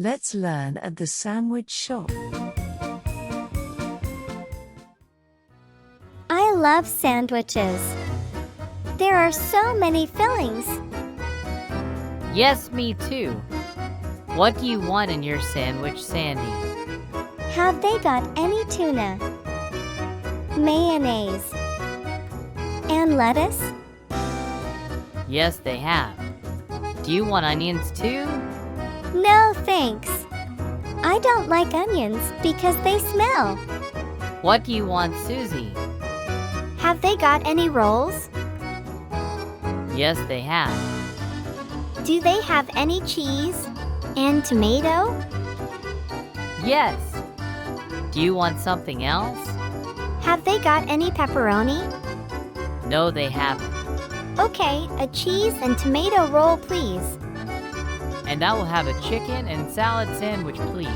Let's learn at the sandwich shop. I love sandwiches. There are so many fillings. Yes, me too. What do you want in your sandwich, Sandy? Have they got any tuna? Mayonnaise? And lettuce? Yes, they have. Do you want onions too? No, thanks. I don't like onions because they smell. What do you want, Susie? Have they got any rolls? Yes, they have. Do they have any cheese and tomato? Yes. Do you want something else? Have they got any pepperoni? No, they haven't. Okay, a cheese and tomato roll, please. And I will have a chicken and salad sandwich, please.